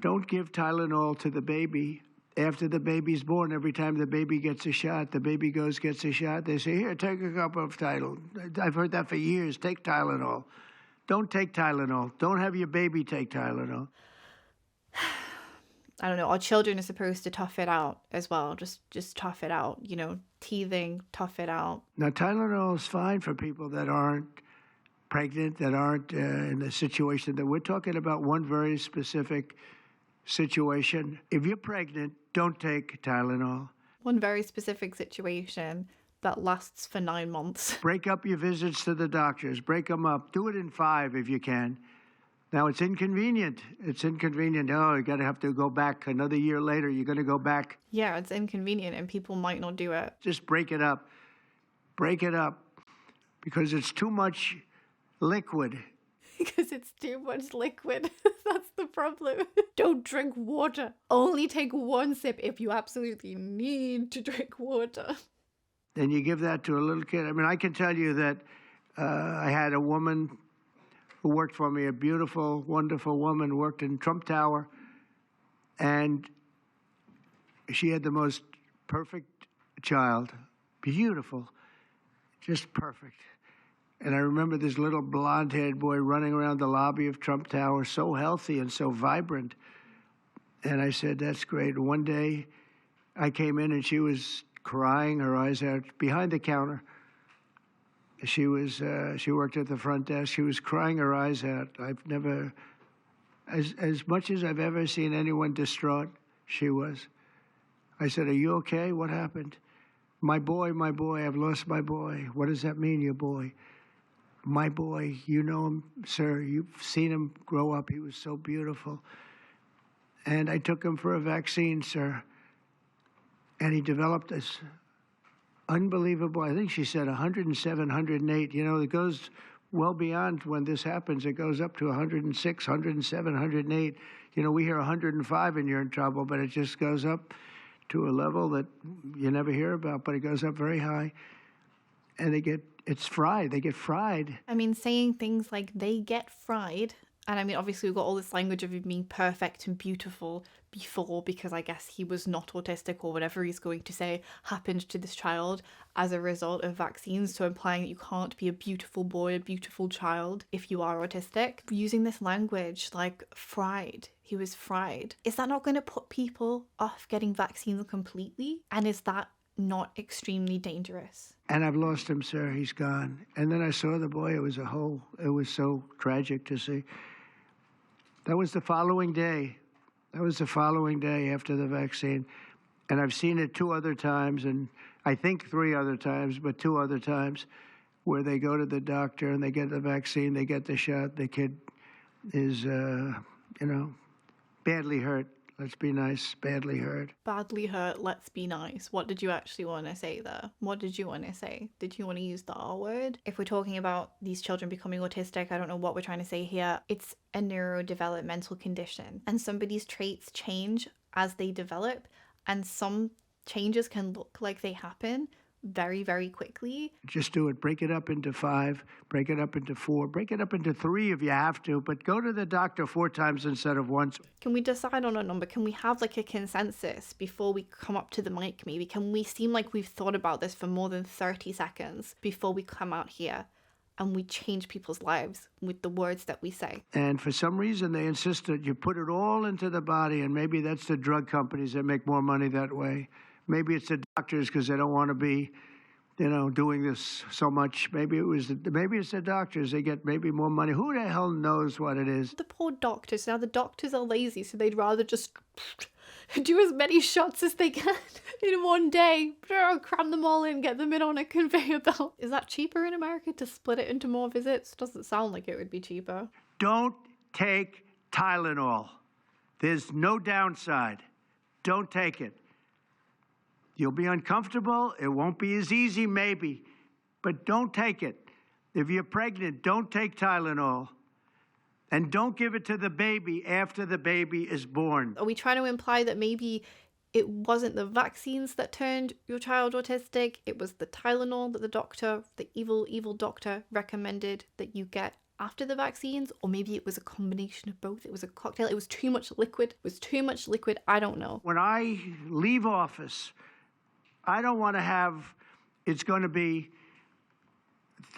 Don't give Tylenol to the baby after the baby's born. Every time the baby gets a shot, the baby gets a shot. They say, here, take a cup of Tylenol. I've heard that for years. Take Tylenol. Don't take Tylenol. Don't have your baby take Tylenol. I don't know, our children are supposed to tough it out as well. Just tough it out, you know, teething, tough it out. Now, Tylenol is fine for people that aren't pregnant, that aren't in the situation that we're talking about, one very specific situation. If you're pregnant, don't take Tylenol. One very specific situation that lasts for 9 months. Break up your visits to the doctors. Break them up. Do it in 5 if you can. Now, it's inconvenient. It's inconvenient. Oh, you're going to have to go back another year later. You're going to go back. Yeah, it's inconvenient and people might not do it. Just break it up. Break it up because it's too much liquid. Because it's too much liquid. That's the problem. Don't drink water. Only take 1 sip if you absolutely need to drink water. Then you give that to a little kid. I mean, I can tell you that I had a woman who worked for me, a beautiful, wonderful woman, worked in Trump Tower, and she had the most perfect child, beautiful, just perfect. And I remember this little blonde-haired boy running around the lobby of Trump Tower, so healthy and so vibrant. And I said, that's great. And one day I came in and she was crying, her eyes out, behind the counter. She worked at the front desk. She was crying her eyes out. I've never, as much as I've ever seen anyone distraught, she was. I said, are you okay? What happened? My boy, I've lost my boy. What does that mean, your boy? My boy, you know him, sir. You've seen him grow up. He was so beautiful. And I took him for a vaccine, sir. And he developed this unbelievable, I think she said 107, 108. You know, it goes well beyond when this happens. It goes up to 106, 107, 108. You know, we hear 105 and you're in trouble, but it just goes up to a level that you never hear about, but it goes up very high. And it's fried. They get fried. I mean, saying things like they get fried. And I mean, obviously, we've got all this language of him being perfect and beautiful before, because I guess he was not autistic or whatever he's going to say happened to this child as a result of vaccines. So implying that you can't be a beautiful boy, a beautiful child if you are autistic. Using this language like fried. He was fried. Is that not going to put people off getting vaccines completely? And is that not extremely dangerous? And I've lost him, sir. He's gone. And then I saw the boy. It was so tragic to see. That was the following day. That was the following day after the vaccine. And I've seen it 2 other times, and I think 3 other times, but 2 other times, where they go to the doctor and they get the vaccine, they get the shot. The kid is, badly hurt. Let's be nice, badly hurt. Badly hurt, let's be nice. What did you actually want to say there? What did you want to say? Did you want to use the R word? If we're talking about these children becoming autistic, I don't know what we're trying to say here. It's a neurodevelopmental condition, and somebody's traits change as they develop, and some changes can look like they happen very, very quickly. Just do it. Break it up into 5, break it up into 4, break it up into 3 if you have to, but go to the doctor 4 times instead of once. Can we decide on a number? Can we have like a consensus before we come up to the mic maybe? Can we seem like we've thought about this for more than 30 seconds before we come out here and we change people's lives with the words that we say? And for some reason, they insist that you put it all into the body, and maybe that's the drug companies that make more money that way. Maybe it's the doctors because they don't want to be, doing this so much. Maybe it's the doctors. They get maybe more money. Who the hell knows what it is? The poor doctors. Now the doctors are lazy, so they'd rather just do as many shots as they can in one day. Cram them all in, get them in on a conveyor belt. Is that cheaper in America to split it into more visits? Doesn't sound like it would be cheaper. Don't take Tylenol. There's no downside. Don't take it. You'll be uncomfortable. It won't be as easy, maybe, but don't take it. If you're pregnant, don't take Tylenol. And don't give it to the baby after the baby is born. Are we trying to imply that maybe it wasn't the vaccines that turned your child autistic? It was the Tylenol that the evil doctor recommended that you get after the vaccines? Or maybe it was a combination of both. It was a cocktail. It was too much liquid. I don't know. When I leave office, I don't want to have, it's going to be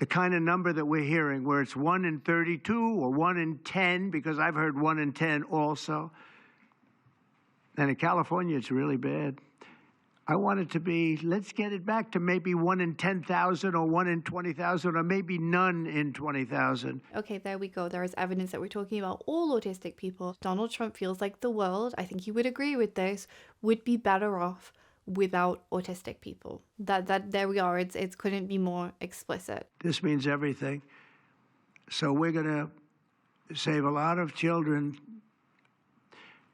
the kind of number that we're hearing where it's 1 in 32 or 1 in 10, because I've heard 1 in 10 also. And in California, it's really bad. I want it to be, let's get it back to maybe 1 in 10,000 or 1 in 20,000 or maybe none in 20,000. Okay, there we go. There is evidence that we're talking about all autistic people. Donald Trump feels like the world, I think you would agree with this, would be better off without autistic people. That there we are. It couldn't be more explicit. This means everything. So we're going to save a lot of children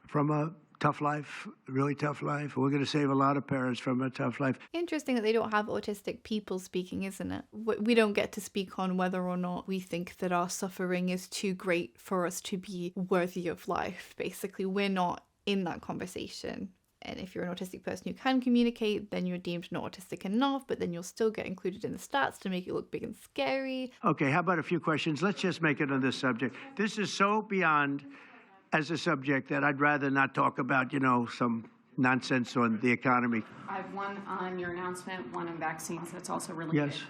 from a tough life, really tough life. We're going to save a lot of parents from a tough life. Interesting that they don't have autistic people speaking, isn't it? We don't get to speak on whether or not we think that our suffering is too great for us to be worthy of life. Basically, we're not in that conversation. And if you're an autistic person who can communicate, then you're deemed not autistic enough, but then you'll still get included in the stats to make it look big and scary. Okay, how about a few questions? Let's just make it on this subject. This is so beyond as a subject that I'd rather not talk about, some nonsense on the economy. I have one on your announcement, one on vaccines that's also related. Yes.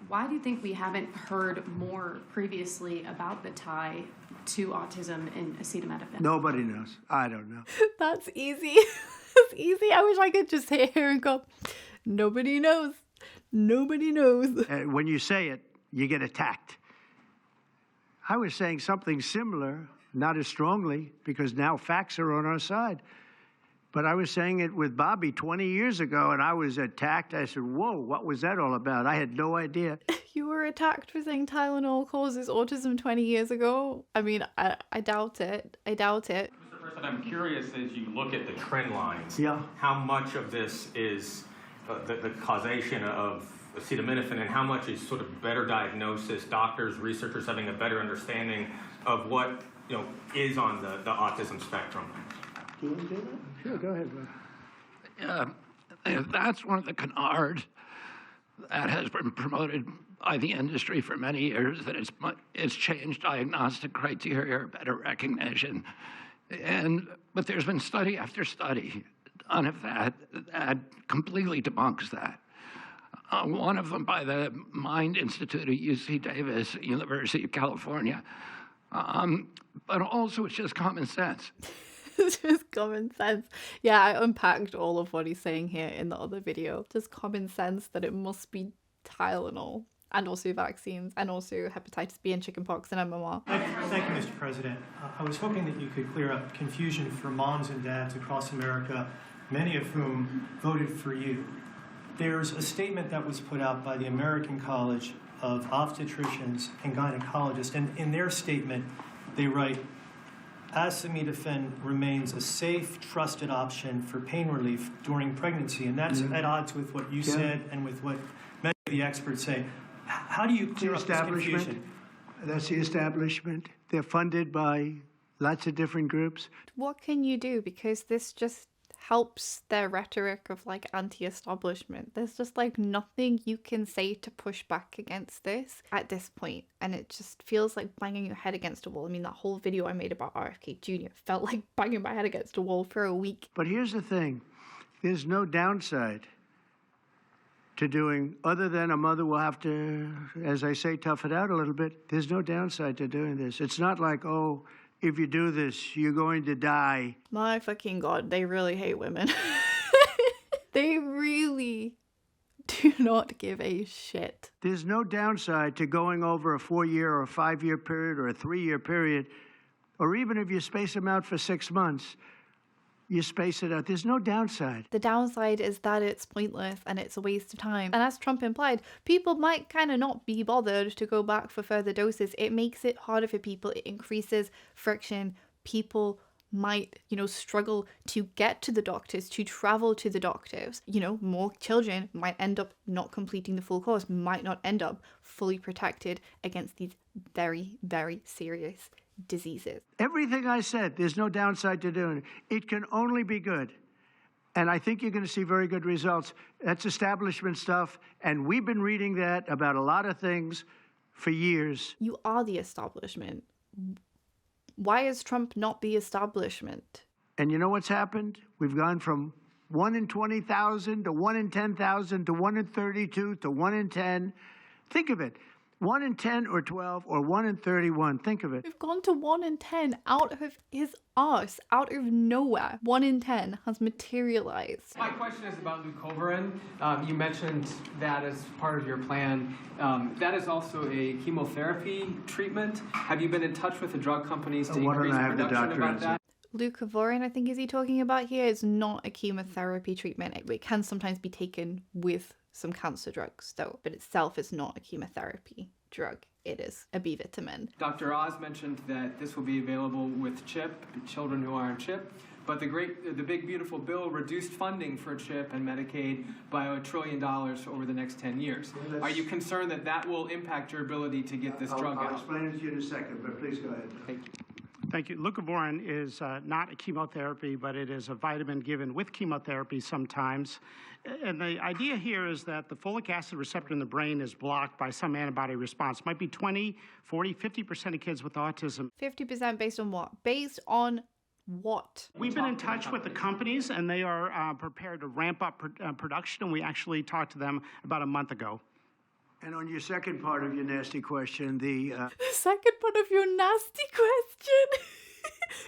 Why do you think we haven't heard more previously about the tie to autism and acetaminophen? Nobody knows. I don't know. That's easy. That's easy. I wish I could just sit here and go, nobody knows. Nobody knows. When you say it, you get attacked. I was saying something similar, not as strongly, because now facts are on our side. But I was saying it with Bobby 20 years ago, and I was attacked. I said, whoa, what was that all about? I had no idea. You were attacked for saying Tylenol causes autism 20 years ago? I mean, I doubt it. I doubt it. Mr. President, I'm curious, as you look at the trend lines, yeah, how much of this is the causation of acetaminophen and how much is sort of better diagnosis, doctors, researchers having a better understanding of what is on the autism spectrum? Do you want to do that? Sure, go ahead, Ron. That's one of the canards that has been promoted by the industry for many years, that it's changed diagnostic criteria, better recognition. But there's been study after study done of that completely debunks that. One of them by the Mind Institute at UC Davis, University of California. But also it's just common sense. It's just common sense. Yeah, I unpacked all of what he's saying here in the other video. Just common sense that it must be Tylenol, and also vaccines, and also hepatitis B and chickenpox and MMR. Thank you, Mr. President. I was hoping that you could clear up confusion for moms and dads across America, many of whom voted for you. There's a statement that was put out by the American College of Obstetricians and Gynecologists, and in their statement, they write, acetaminophen remains a safe, trusted option for pain relief during pregnancy, and that's at odds with what you said and with what many of the experts say. How do you clear up this confusion? That's the establishment. They're funded by lots of different groups. What can you do? Because this just helps their rhetoric of like anti-establishment. There's just like nothing you can say to push back against this at this point, and it just feels like banging your head against a wall. I mean, that whole video I made about RFK Jr. felt like banging my head against a wall for a week. But here's the thing, there's no downside to doing, other than a mother will have to, as I say, tough it out a little bit. There's no downside to doing this. It's not like, oh, if you do this, you're going to die. My fucking God, they really hate women. They really do not give a shit. There's no downside to going over a 4-year or a 5-year period or a 3-year period, or even if you space them out for 6 months, you space it out. There's no downside. The downside is that it's pointless and it's a waste of time. And as Trump implied, people might kind of not be bothered to go back for further doses. It makes it harder for people. It increases friction. People might, struggle to get to the doctors, to travel to the doctors. More children might end up not completing the full course, might not end up fully protected against these very, very serious diseases. Everything I said, there's no downside to doing it. It can only be good. And I think you're going to see very good results. That's establishment stuff. And we've been reading that about a lot of things for years. You are the establishment. Why is Trump not the establishment? And you know what's happened? We've gone from 1 in 20,000 to 1 in 10,000 to 1 in 32 to 1 in 10. Think of it. 1 in 10 or 12 or 1 in 31. Think of it. We've gone to 1 in 10 out of his arse, out of nowhere. 1 in 10 has materialized. My question is about leucovorin. You mentioned that as part of your plan. That is also a chemotherapy treatment. Have you been in touch with the drug companies to increase production about that? Leucovorin, I think, is he talking about here, is not a chemotherapy treatment. It can sometimes be taken with some cancer drugs, though, but itself is not a chemotherapy drug. It is a B vitamin. Dr. Oz mentioned that this will be available with CHIP, children who are on CHIP, but the big beautiful bill reduced funding for CHIP and Medicaid by $1 trillion over the next 10 years. Are you concerned that that will impact your ability to get this drug out? I'll explain it to you in a second, but please go ahead. Thank you. Thank you. Leucovorin is not a chemotherapy, but it is a vitamin given with chemotherapy sometimes. And the idea here is that the folic acid receptor in the brain is blocked by some antibody response. It might be 20, 40, 50% of kids with autism. 50% based on what? Based on what? We've been in touch with the companies, and they are prepared to ramp up production, and we actually talked to them about a month ago. And on your second part of your nasty question, the second part of your nasty question?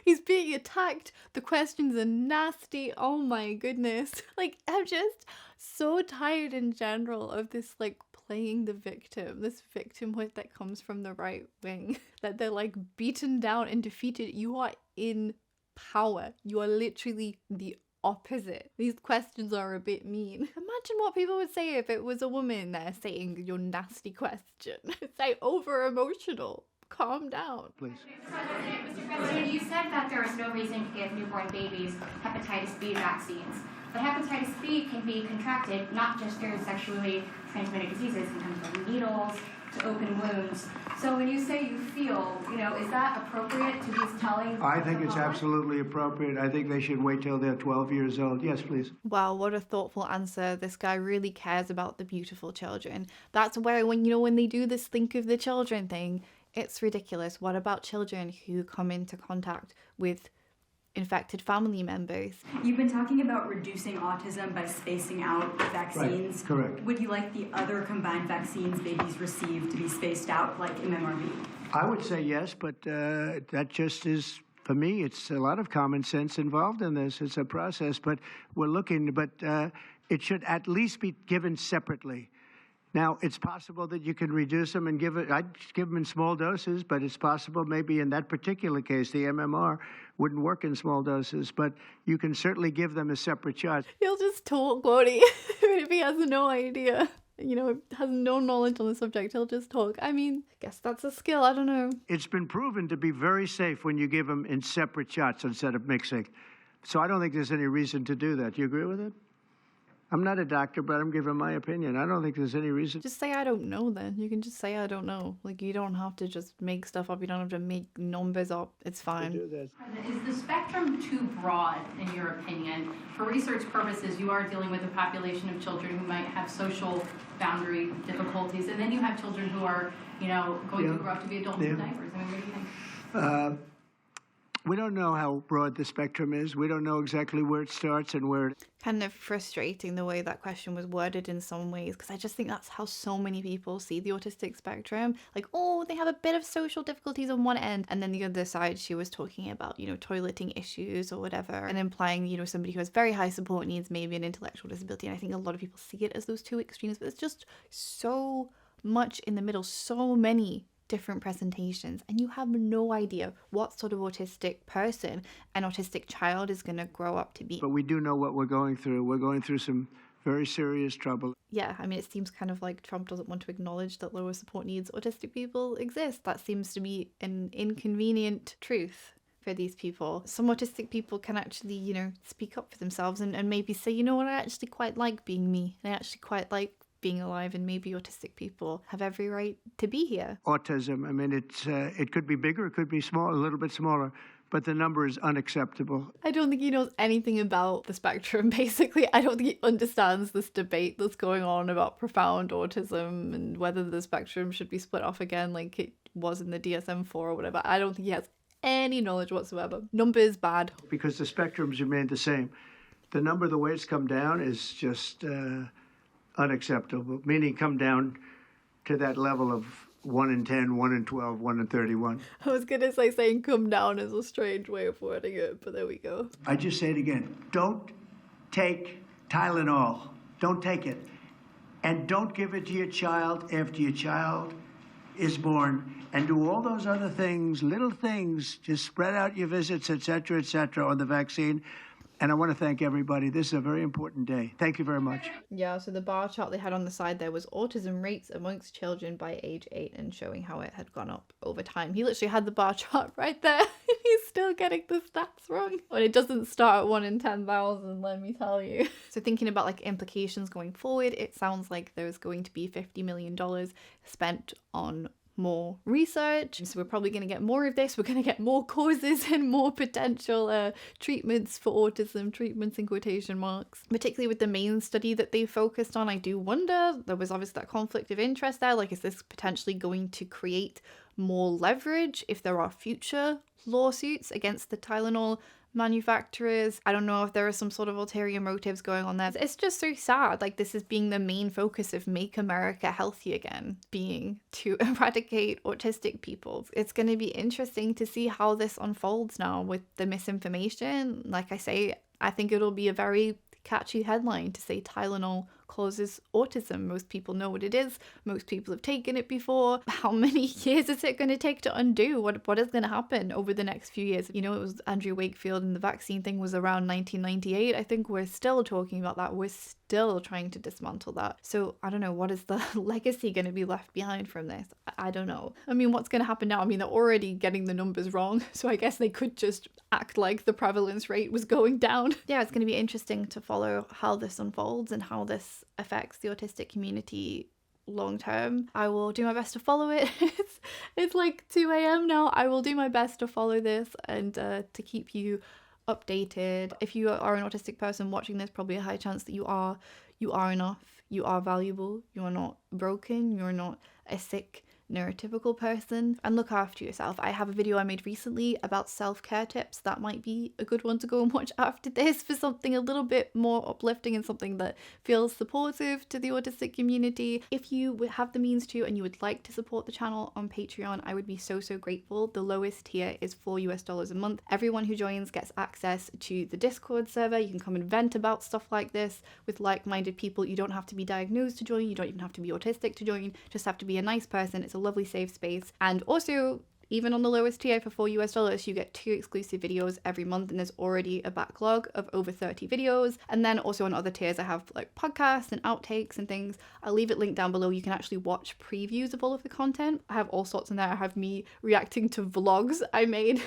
He's being attacked. The questions are nasty. Oh my goodness. Like, I'm just so tired in general of this, like, playing the victim. This victimhood that comes from the right wing. That they're, like, beaten down and defeated. You are in power. You are literally the opposite. These questions are a bit mean. Imagine what people would say if it was a woman there saying your nasty question. It's like over emotional. Calm down. Please. Mr. President, you said that there is no reason to give newborn babies hepatitis B vaccines. But hepatitis B can be contracted not just through sexually transmitted diseases, sometimes from needles to open wounds. So when you say you feel, is that appropriate to be telling? I think it's absolutely appropriate. I think they should wait till they're 12 years old. Yes, please. Wow, what a thoughtful answer. This guy really cares about the beautiful children. That's where, when they do this think of the children thing, it's ridiculous. What about children who come into contact with infected family members? You've been talking about reducing autism by spacing out vaccines. Right, correct. Would you like the other combined vaccines babies receive to be spaced out like MMRV? I would say yes, but that just is, for me, it's a lot of common sense involved in this. It's a process, but we're looking, but it should at least be given separately. Now, it's possible that you can reduce them and I'd give them in small doses, but it's possible maybe in that particular case, the MMR wouldn't work in small doses, but you can certainly give them a separate shot. He'll just talk, won't he? If he has no idea, has no knowledge on the subject, he'll just talk. I mean, I guess that's a skill, I don't know. It's been proven to be very safe when you give them in separate shots instead of mixing. So I don't think there's any reason to do that. Do you agree with it? I'm not a doctor, but I'm giving my opinion. I don't think there's any reason. Just say I don't know then. You can just say I don't know. Like, you don't have to just make stuff up. You don't have to make numbers up. It's fine. Is the spectrum too broad, in your opinion? For research purposes, you are dealing with a population of children who might have social boundary difficulties, and then you have children who are, going to grow up to be adults in diapers. I mean, what do you think? We don't know how broad the spectrum is. We don't know exactly where it starts and where it... Kind of frustrating the way that question was worded in some ways, because I just think that's how so many people see the autistic spectrum. Like, oh, they have a bit of social difficulties on one end, and then the other side she was talking about, toileting issues or whatever, and implying, somebody who has very high support needs, maybe an intellectual disability. And I think a lot of people see it as those two extremes, but it's just so much in the middle, so many different presentations, and you have no idea what sort of autistic person an autistic child is going to grow up to be. But we do know what we're going through. We're going through some very serious trouble. Yeah, I mean, it seems kind of like Trump doesn't want to acknowledge that lower support needs autistic people exist. That seems to be an inconvenient truth for these people. Some autistic people can actually, speak up for themselves and maybe say, you know what, I actually quite like being me, and I actually quite like being alive, and maybe autistic people have every right to be here. Autism, I mean, it could be bigger, it could be small, a little bit smaller, but the number is unacceptable. I don't think he knows anything about the spectrum, basically. I don't think he understands this debate that's going on about profound autism and whether the spectrum should be split off again like it was in the DSM-4 or whatever. I don't think he has any knowledge whatsoever. Numbers bad. Because the spectrums remain the same. The number, the way it's come down is just... unacceptable, meaning come down to that level of 1 in 10, 1 in 12, 1 in 31. I was going to say saying come down is a strange way of wording it, but there we go. I just say it again. Don't take Tylenol. Don't take it. And don't give it to your child after your child is born. And do all those other things, little things, just spread out your visits, et cetera, on the vaccine. And I want to thank everybody. This is a very important day. Thank you very much. Yeah, so the bar chart they had on the side there was autism rates amongst children by age 8 and showing how it had gone up over time. He literally had the bar chart right there. He's still getting the stats wrong. But it doesn't start at 1 in 10,000, let me tell you. So thinking about like implications going forward, it sounds like there's going to be $50 million spent on more research. So we're probably going to get more of this. We're going to get more causes and more potential treatments for autism, treatments in quotation marks. Particularly with the main study that they focused on, I do wonder, there was obviously that conflict of interest there. Like, is this potentially going to create more leverage if there are future lawsuits against the Tylenol manufacturers? I don't know if there are some sort of ulterior motives going on there. It's just so sad. Like, this is being the main focus of Make America Healthy Again, being to eradicate autistic people. It's going to be interesting to see how this unfolds now with the misinformation. Like I say, I think it'll be a very catchy headline to say Tylenol causes autism. Most people know what it is. Most people have taken it before. How many years is it going to take to undo? What is going to happen over the next few years? It was Andrew Wakefield, and the vaccine thing was around 1998. I think we're still talking about that. We're still trying to dismantle that. So I don't know, what is the legacy going to be left behind from this? I don't know. I mean, what's going to happen now? I mean, they're already getting the numbers wrong, so I guess they could just act like the prevalence rate was going down. Yeah, it's going to be interesting to follow how this unfolds and how this affects the autistic community long term. I will do my best to follow it. It's like 2 a.m. now. I will do my best to follow this and to keep you updated. If you are an autistic person watching this, probably a high chance that you are enough, you are valuable, you are not broken, you're not a sick neurotypical person, and look after yourself. I have a video I made recently about self-care tips. That might be a good one to go and watch after this for something a little bit more uplifting and something that feels supportive to the autistic community. If you would have the means to and you would like to support the channel on Patreon, I would be so grateful. The lowest tier is $4 a month. Everyone who joins gets access to the Discord server. You can come and vent about stuff like this with like-minded people. You don't have to be diagnosed to join. You don't even have to be autistic to join. Just have to be a nice person. It's a lovely safe space. And also, even on the lowest tier for $4, you get 2 exclusive videos every month, and there's already a backlog of over 30 videos. And then also on other tiers, I have like podcasts and outtakes and things. I'll leave it linked down below. You can actually watch previews of all of the content. I have all sorts in there. I have me reacting to vlogs I made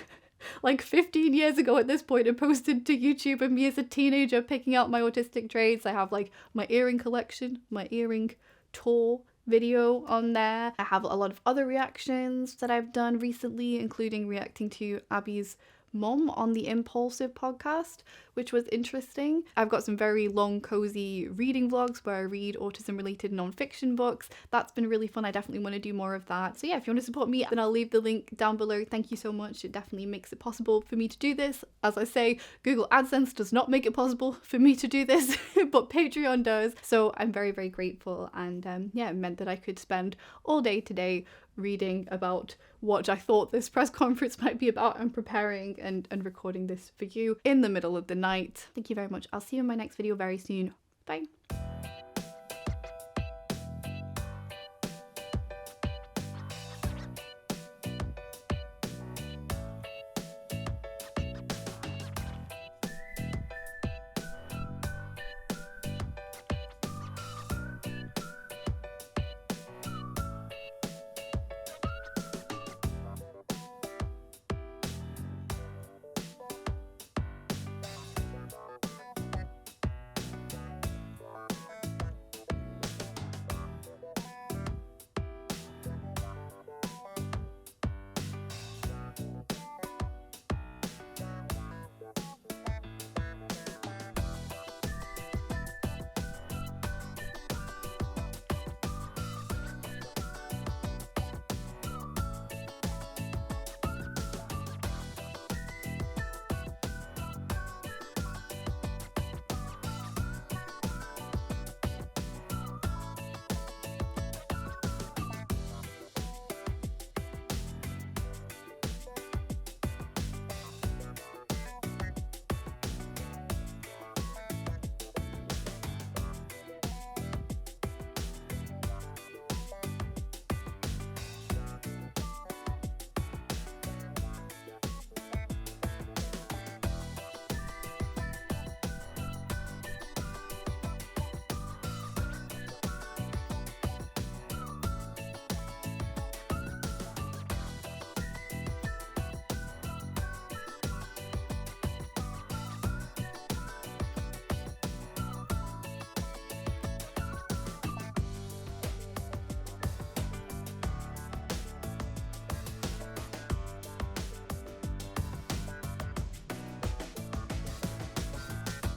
like 15 years ago at this point and posted to YouTube of me as a teenager picking out my autistic traits. I have like my earring collection, my earring tour video on there. I have a lot of other reactions that I've done recently, including reacting to Abby's mom on the Impulsive podcast, which was interesting. I've got some very long, cozy reading vlogs where I read autism-related non-fiction books. That's been really fun. I definitely want to do more of that. So yeah, if you want to support me, then I'll leave the link down below. Thank you so much. It definitely makes it possible for me to do this. As I say, Google AdSense does not make it possible for me to do this, but Patreon does. So I'm very, very grateful. And yeah, it meant that I could spend all day today reading about what I thought this press conference might be about and preparing and recording this for you in the middle of the night. Thank you very much. I'll see you in my next video very soon. Bye.